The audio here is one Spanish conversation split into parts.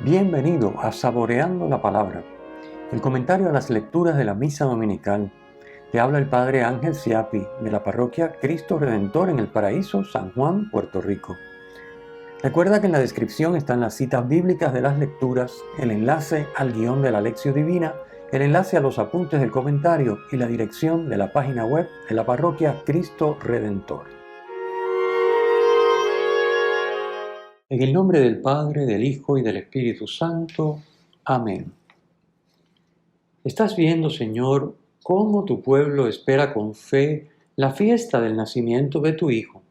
Bienvenido a Saboreando la Palabra, el comentario a las lecturas de la Misa Dominical. Te habla el Padre Ángel Siapi, de la parroquia Cristo Redentor en el Paraíso, San Juan, Puerto Rico. Recuerda que en la descripción están las citas bíblicas de las lecturas, el enlace al guión de la Lección Divina, el enlace a los apuntes del comentario y la dirección de la página web de la parroquia Cristo Redentor. En el nombre del Padre, del Hijo y del Espíritu Santo. Amén. Estás viendo, Señor, cómo tu pueblo espera con fe la fiesta del nacimiento de tu Hijo.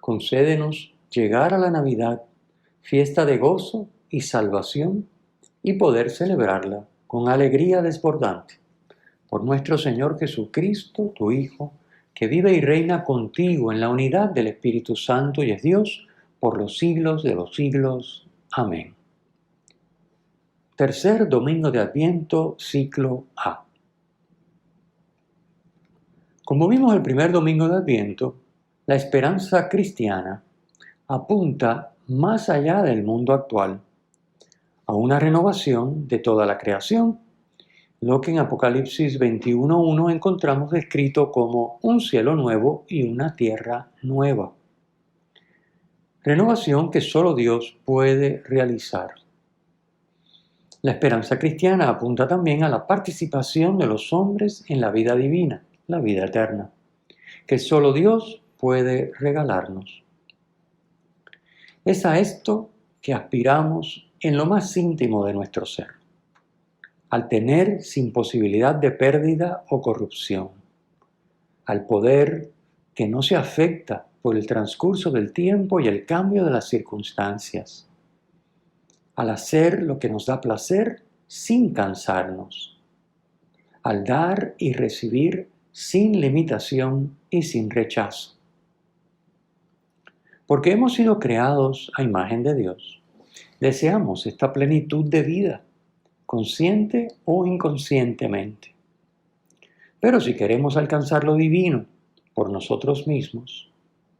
Concédenos llegar a la Navidad, fiesta de gozo y salvación, y poder celebrarla con alegría desbordante. Por nuestro Señor Jesucristo, tu Hijo, que vive y reina contigo en la unidad del Espíritu Santo y es Dios, por los siglos de los siglos. Amén. Tercer domingo de Adviento, ciclo A. Como vimos el primer domingo de Adviento, la esperanza cristiana apunta más allá del mundo actual, a una renovación de toda la creación, lo que en Apocalipsis 21:1 encontramos descrito como un cielo nuevo y una tierra nueva. Renovación que solo Dios puede realizar. La esperanza cristiana apunta también a la participación de los hombres en la vida divina, la vida eterna, que solo Dios puede regalarnos. Es a esto que aspiramos en lo más íntimo de nuestro ser, al tener sin posibilidad de pérdida o corrupción, al poder que no se afecta por el transcurso del tiempo y el cambio de las circunstancias, al hacer lo que nos da placer sin cansarnos, al dar y recibir sin limitación y sin rechazo. Porque hemos sido creados a imagen de Dios, deseamos esta plenitud de vida, consciente o inconscientemente. Pero si queremos alcanzar lo divino por nosotros mismos,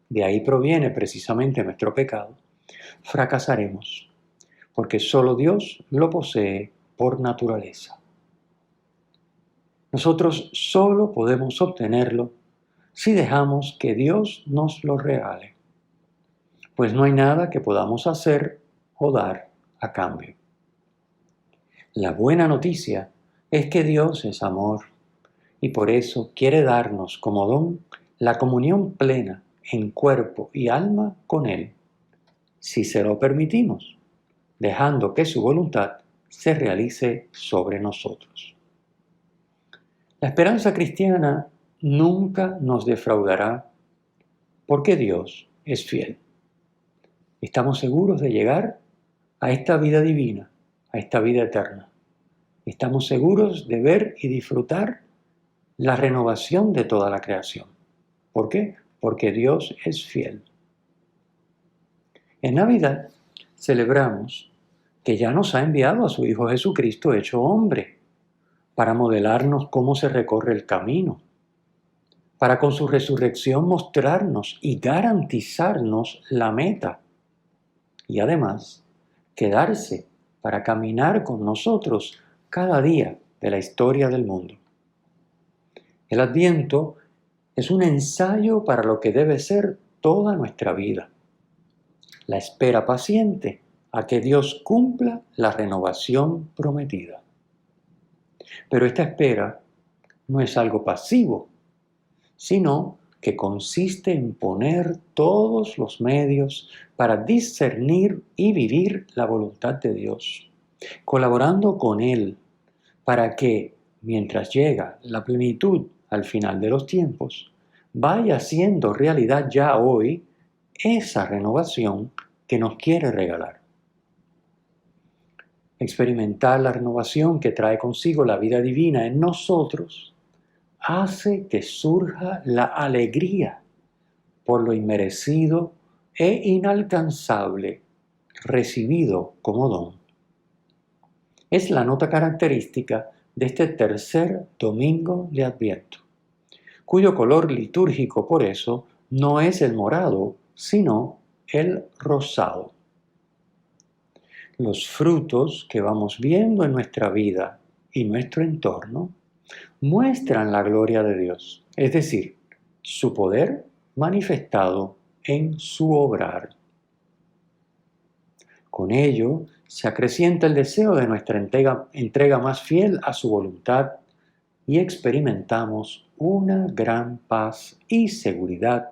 de ahí proviene precisamente nuestro pecado, fracasaremos, porque solo Dios lo posee por naturaleza. Nosotros solo podemos obtenerlo si dejamos que Dios nos lo regale, pues no hay nada que podamos hacer o dar a cambio. La buena noticia es que Dios es amor y por eso quiere darnos como don la comunión plena en cuerpo y alma con Él, si se lo permitimos, dejando que su voluntad se realice sobre nosotros. La esperanza cristiana nunca nos defraudará porque Dios es fiel. Estamos seguros de llegar a esta vida divina, a esta vida eterna. Estamos seguros de ver y disfrutar la renovación de toda la creación. ¿Por qué? Porque Dios es fiel. En Navidad celebramos que ya nos ha enviado a su Hijo Jesucristo hecho hombre, para modelarnos cómo se recorre el camino, para con su resurrección mostrarnos y garantizarnos la meta, y además quedarse para caminar con nosotros cada día de la historia del mundo. El Adviento es un ensayo para lo que debe ser toda nuestra vida, la espera paciente a que Dios cumpla la renovación prometida. Pero esta espera no es algo pasivo, sino que consiste en poner todos los medios para discernir y vivir la voluntad de Dios, colaborando con Él para que, mientras llega la plenitud al final de los tiempos, vaya siendo realidad ya hoy esa renovación que nos quiere regalar. Experimentar la renovación que trae consigo la vida divina en nosotros hace que surja la alegría por lo inmerecido e inalcanzable recibido como don. Es la nota característica de este tercer domingo de Adviento, cuyo color litúrgico por eso no es el morado, sino el rosado. los frutos que vamos viendo en nuestra vida y nuestro entorno muestran la gloria de Dios, es decir, su poder manifestado en su obrar. Con ello se acrecienta el deseo de nuestra entrega más fiel a su voluntad y experimentamos una gran paz y seguridad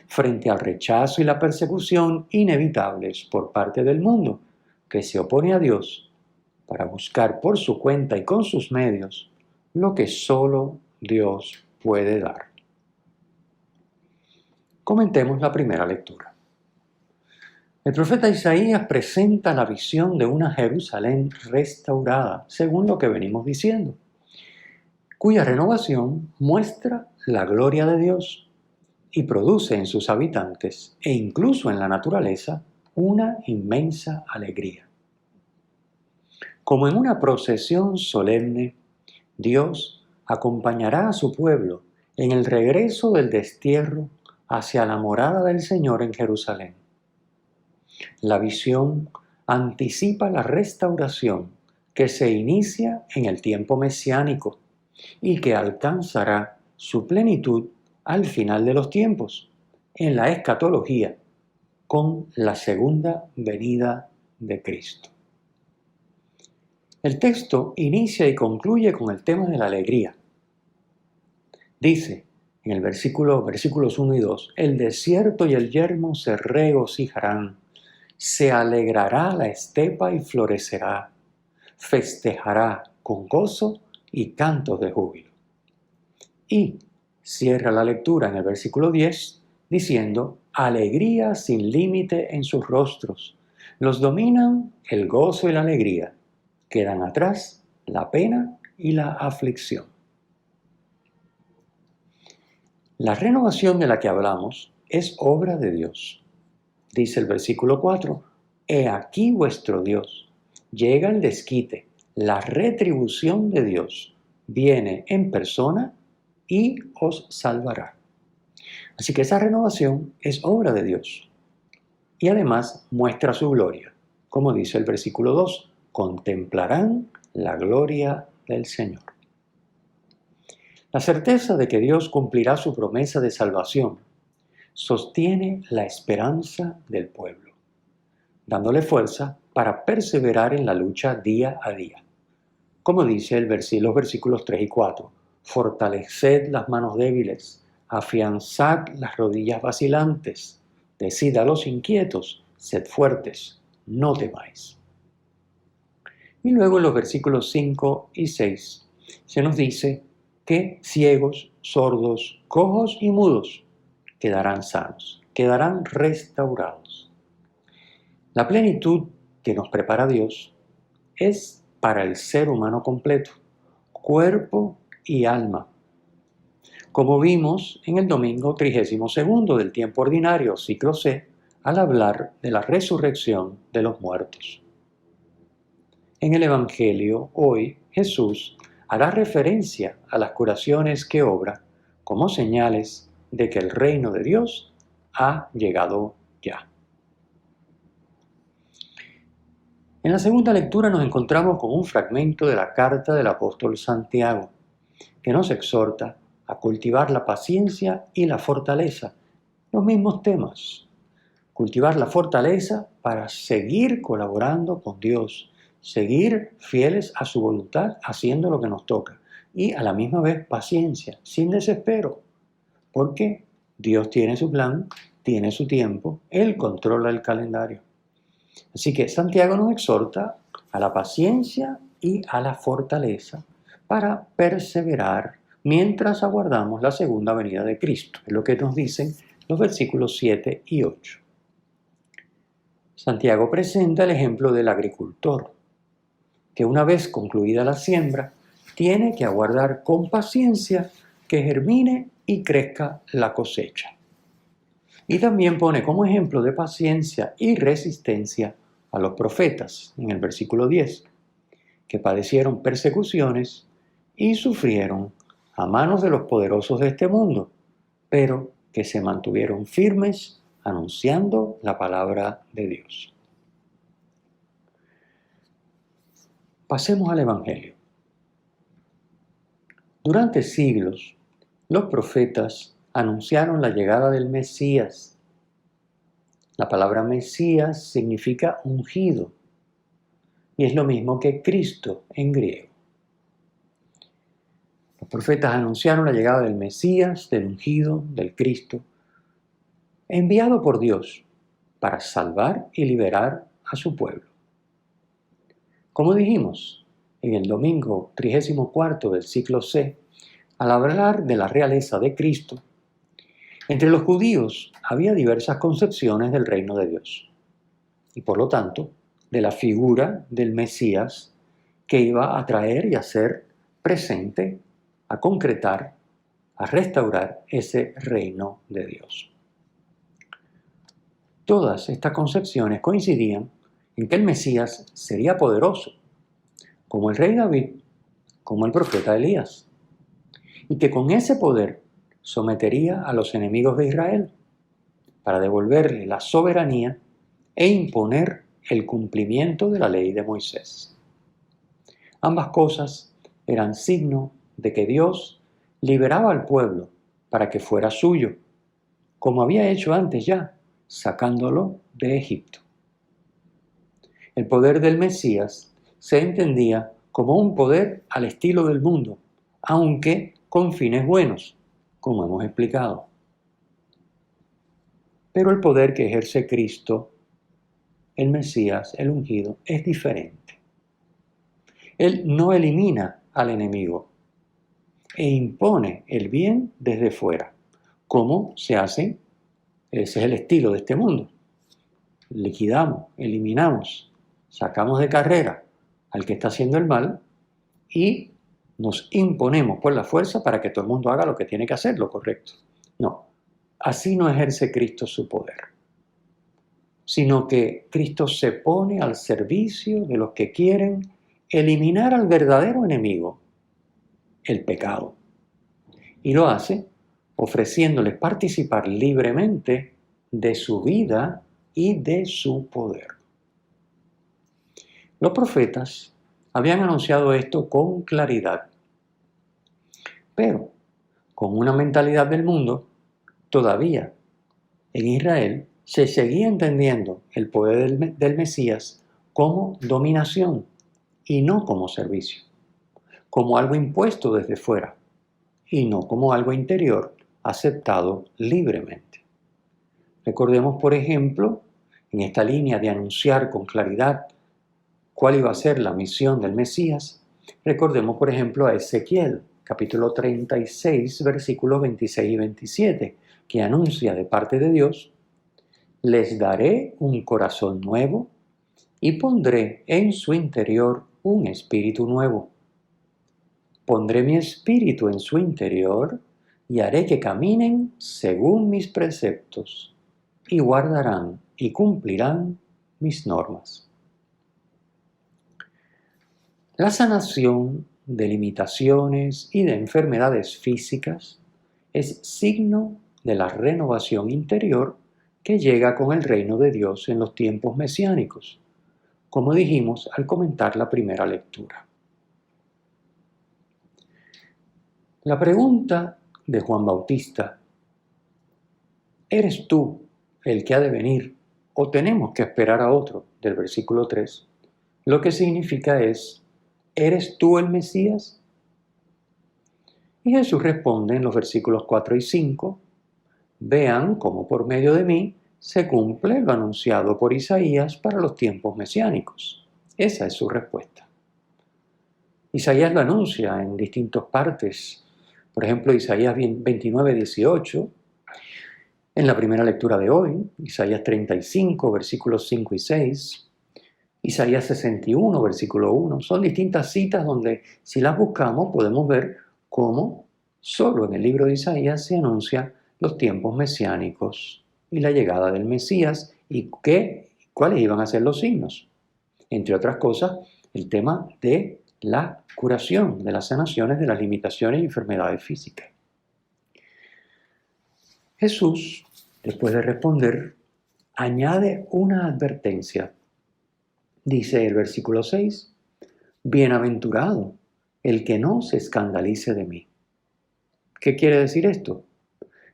frente al rechazo y la persecución inevitables por parte del mundo que se opone a Dios para buscar por su cuenta y con sus medios lo que solo Dios puede dar. Comentemos la primera lectura. El profeta Isaías presenta la visión de una Jerusalén restaurada, según lo que venimos diciendo, cuya renovación muestra la gloria de Dios y produce en sus habitantes e incluso en la naturaleza una inmensa alegría. Como en una procesión solemne, Dios acompañará a su pueblo en el regreso del destierro hacia la morada del Señor en Jerusalén. La visión anticipa la restauración que se inicia en el tiempo mesiánico y que alcanzará su plenitud al final de los tiempos, en la escatología, con la segunda venida de Cristo. El texto inicia y concluye con el tema de la alegría. Dice en el versículos 1 y 2, el desierto y el yermo se regocijarán, se alegrará la estepa y florecerá, festejará con gozo y cantos de júbilo. Y cierra la lectura en el versículo 10 diciendo, alegría sin límite en sus rostros, los dominan el gozo y la alegría, quedan atrás la pena y la aflicción. La renovación de la que hablamos es obra de Dios. Dice el versículo 4, he aquí vuestro Dios, llega el desquite, la retribución de Dios viene en persona y os salvará. Así que esa renovación es obra de Dios y además muestra su gloria. Como dice el versículo 2, contemplarán la gloria del Señor. La certeza de que Dios cumplirá su promesa de salvación sostiene la esperanza del pueblo, dándole fuerza para perseverar en la lucha día a día. Como dice los versículos 3 y 4, fortaleced las manos débiles, afianzad las rodillas vacilantes, decid a los inquietos, sed fuertes, no temáis. Y luego en los versículos 5 y 6 se nos dice que ciegos, sordos, cojos y mudos quedarán sanos, quedarán restaurados. La plenitud que nos prepara Dios es para el ser humano completo, cuerpo y alma. Como vimos en el domingo 32 del tiempo ordinario, ciclo C, al hablar de la resurrección de los muertos. En el Evangelio, hoy, Jesús hará referencia a las curaciones que obra como señales de que el reino de Dios ha llegado ya. En la segunda lectura nos encontramos con un fragmento de la carta del apóstol Santiago, que nos exhorta a cultivar la paciencia y la fortaleza, los mismos temas. Cultivar la fortaleza para seguir colaborando con Dios, seguir fieles a su voluntad, haciendo lo que nos toca. Y a la misma vez paciencia, sin desespero, porque Dios tiene su plan, tiene su tiempo, Él controla el calendario. Así que Santiago nos exhorta a la paciencia y a la fortaleza para perseverar mientras aguardamos la segunda venida de Cristo. Es lo que nos dicen los versículos 7 y 8. Santiago presenta el ejemplo del agricultor, que una vez concluida la siembra, tiene que aguardar con paciencia que germine y crezca la cosecha. Y también pone como ejemplo de paciencia y resistencia a los profetas, en el versículo 10, que padecieron persecuciones y sufrieron a manos de los poderosos de este mundo, pero que se mantuvieron firmes anunciando la palabra de Dios. Pasemos al Evangelio. Durante siglos, los profetas anunciaron la llegada del Mesías. La palabra Mesías significa ungido y es lo mismo que Cristo en griego. Los profetas anunciaron la llegada del Mesías, del ungido, del Cristo, enviado por Dios para salvar y liberar a su pueblo. Como dijimos en el domingo 34 del ciclo C, al hablar de la realeza de Cristo, entre los judíos había diversas concepciones del reino de Dios y por lo tanto de la figura del Mesías que iba a traer y a ser presente, a concretar, a restaurar ese reino de Dios. Todas estas concepciones coincidían en que el Mesías sería poderoso, como el rey David, como el profeta Elías, y que con ese poder sometería a los enemigos de Israel para devolverle la soberanía e imponer el cumplimiento de la ley de Moisés. Ambas cosas eran signo de que Dios liberaba al pueblo para que fuera suyo, como había hecho antes ya, sacándolo de Egipto. El poder del Mesías se entendía como un poder al estilo del mundo, aunque con fines buenos, como hemos explicado. Pero el poder que ejerce Cristo, el Mesías, el ungido, es diferente. Él no elimina al enemigo e impone el bien desde fuera, como se hace, ese es el estilo de este mundo. Liquidamos, eliminamos, sacamos de carrera al que está haciendo el mal y nos imponemos por la fuerza para que todo el mundo haga lo que tiene que hacer, lo correcto. No, así no ejerce Cristo su poder, sino que Cristo se pone al servicio de los que quieren eliminar al verdadero enemigo, el pecado, y lo hace ofreciéndoles participar libremente de su vida y de su poder. Los profetas habían anunciado esto con claridad, pero con una mentalidad del mundo, todavía en Israel se seguía entendiendo el poder del Mesías como dominación y no como servicio, como algo impuesto desde fuera y no como algo interior aceptado libremente. Recordemos, por ejemplo, en esta línea de anunciar con claridad cuál iba a ser la misión del Mesías, recordemos, por ejemplo, a Ezequiel, capítulo 36, versículos 26 y 27, que anuncia de parte de Dios: les daré un corazón nuevo y pondré en su interior un espíritu nuevo. Pondré mi espíritu en su interior y haré que caminen según mis preceptos y guardarán y cumplirán mis normas. La sanación de limitaciones y de enfermedades físicas es signo de la renovación interior que llega con el reino de Dios en los tiempos mesiánicos, como dijimos al comentar la primera lectura. La pregunta de Juan Bautista: ¿eres tú el que ha de venir o tenemos que esperar a otro?, del versículo 3, lo que significa es: ¿eres tú el Mesías? Y Jesús responde en los versículos 4 y 5, vean cómo por medio de mí se cumple lo anunciado por Isaías para los tiempos mesiánicos. Esa es su respuesta. Isaías lo anuncia en distintas partes. Por ejemplo, Isaías 29, 18, en la primera lectura de hoy, Isaías 35, versículos 5 y 6, Isaías 61, versículo 1. Son distintas citas donde, si las buscamos, podemos ver cómo solo en el libro de Isaías se anuncia los tiempos mesiánicos y la llegada del Mesías y cuáles iban a ser los signos. Entre otras cosas, el tema de la curación, de las sanaciones de las limitaciones y enfermedades físicas. Jesús, después de responder, añade una advertencia. Dice el versículo 6, Bienaventurado el que no se escandalice de mí. ¿Qué quiere decir esto?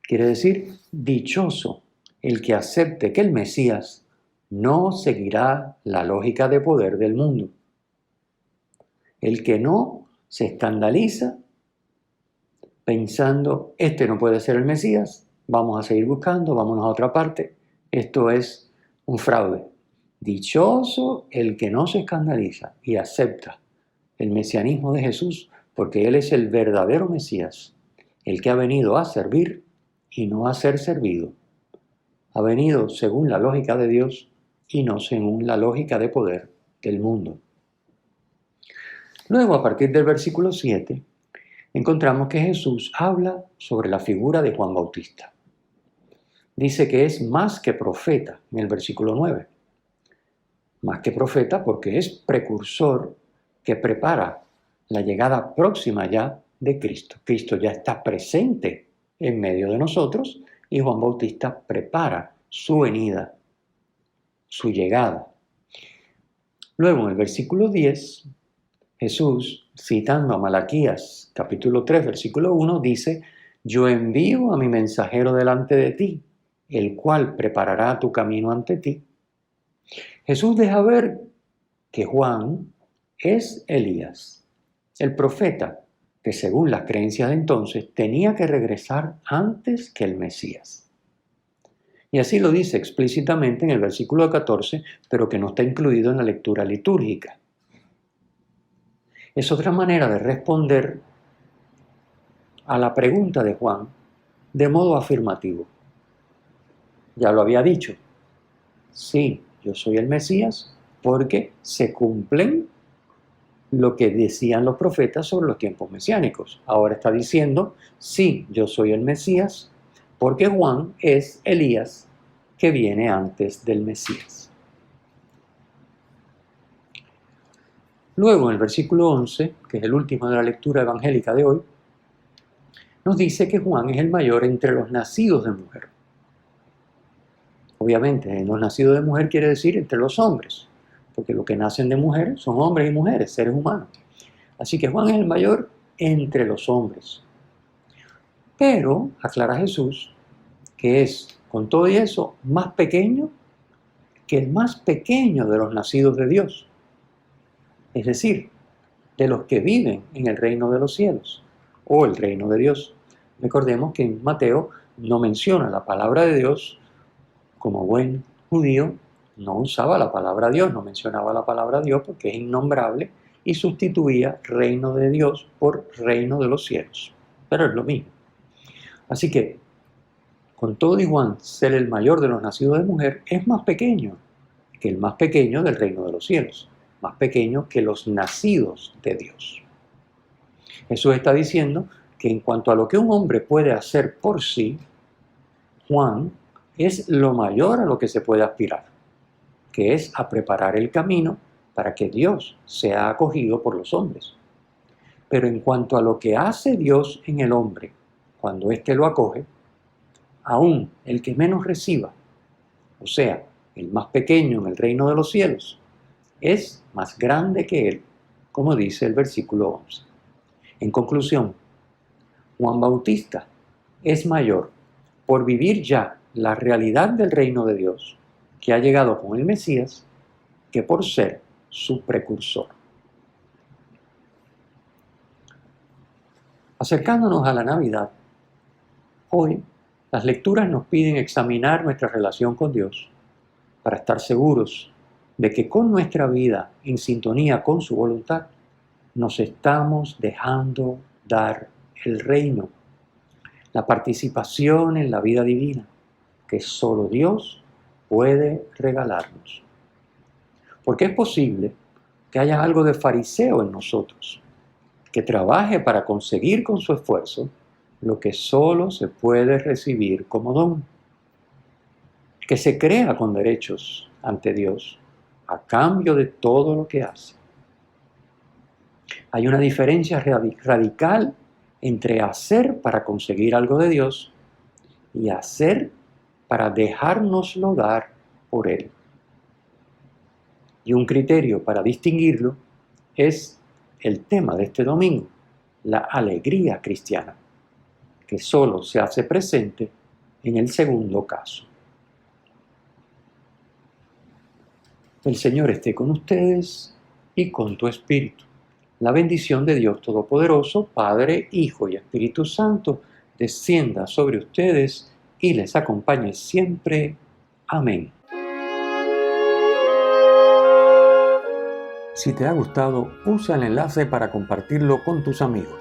Quiere decir, dichoso el que acepte que el Mesías no seguirá la lógica de poder del mundo. El que no se escandaliza pensando, este no puede ser el Mesías, vamos a seguir buscando, vámonos a otra parte, esto es un fraude. Dichoso el que no se escandaliza y acepta el mesianismo de Jesús, porque Él es el verdadero Mesías, el que ha venido a servir y no a ser servido. Ha venido según la lógica de Dios y no según la lógica de poder del mundo. Luego, a partir del versículo 7, encontramos que Jesús habla sobre la figura de Juan Bautista. Dice que es más que profeta en el versículo 9. Más que profeta porque es precursor que prepara la llegada próxima ya de Cristo. Cristo ya está presente en medio de nosotros y Juan Bautista prepara su venida, su llegada. Luego en el versículo 10, Jesús, citando a Malaquías capítulo 3, versículo 1, dice: yo envío a mi mensajero delante de ti, el cual preparará tu camino ante ti. Jesús deja ver que Juan es Elías, el profeta que según las creencias de entonces tenía que regresar antes que el Mesías. Y así lo dice explícitamente en el versículo 14, pero que no está incluido en la lectura litúrgica. Es otra manera de responder a la pregunta de Juan de modo afirmativo. Ya lo había dicho. Sí, yo soy el Mesías porque se cumplen lo que decían los profetas sobre los tiempos mesiánicos. Ahora está diciendo, sí, yo soy el Mesías porque Juan es Elías que viene antes del Mesías. Luego, en el versículo 11, que es el último de la lectura evangélica de hoy, nos dice que Juan es el mayor entre los nacidos de mujer. Obviamente, los nacidos de mujer quiere decir entre los hombres, porque los que nacen de mujer son hombres y mujeres, seres humanos. Así que Juan es el mayor entre los hombres. Pero, aclara Jesús, que es, con todo y eso, más pequeño que el más pequeño de los nacidos de Dios. Es decir, de los que viven en el reino de los cielos o el reino de Dios. Recordemos que en Mateo no menciona la palabra de Dios. Como buen judío, no usaba la palabra Dios, no mencionaba la palabra Dios porque es innombrable y sustituía reino de Dios por reino de los cielos. Pero es lo mismo. Así que, con todo igual, ser el mayor de los nacidos de mujer es más pequeño que el más pequeño del reino de los cielos, más pequeño que los nacidos de Dios. Jesús está diciendo que en cuanto a lo que un hombre puede hacer por sí, Juan es lo mayor a lo que se puede aspirar, que es a preparar el camino para que Dios sea acogido por los hombres. Pero en cuanto a lo que hace Dios en el hombre, cuando éste lo acoge, aún el que menos reciba, o sea, el más pequeño en el reino de los cielos, es más grande que él, como dice el versículo 11. En conclusión, Juan Bautista es mayor por vivir ya la realidad del reino de Dios que ha llegado con el Mesías que por ser su precursor. Acercándonos a la Navidad, hoy las lecturas nos piden examinar nuestra relación con Dios para estar seguros de que con nuestra vida en sintonía con su voluntad nos estamos dejando dar el reino, la participación en la vida divina que solo Dios puede regalarnos. Porque es posible que haya algo de fariseo en nosotros, que trabaje para conseguir con su esfuerzo lo que solo se puede recibir como don, que se crea con derechos ante Dios a cambio de todo lo que hace. Hay una diferencia radical entre hacer para conseguir algo de Dios y hacer para dejárnoslo dar por Él. Y un criterio para distinguirlo es el tema de este domingo, la alegría cristiana, que solo se hace presente en el segundo caso. El Señor esté con ustedes y con tu espíritu. La bendición de Dios Todopoderoso, Padre, Hijo y Espíritu Santo, descienda sobre ustedes y les acompañe siempre. Amén. Si te ha gustado, usa el enlace para compartirlo con tus amigos.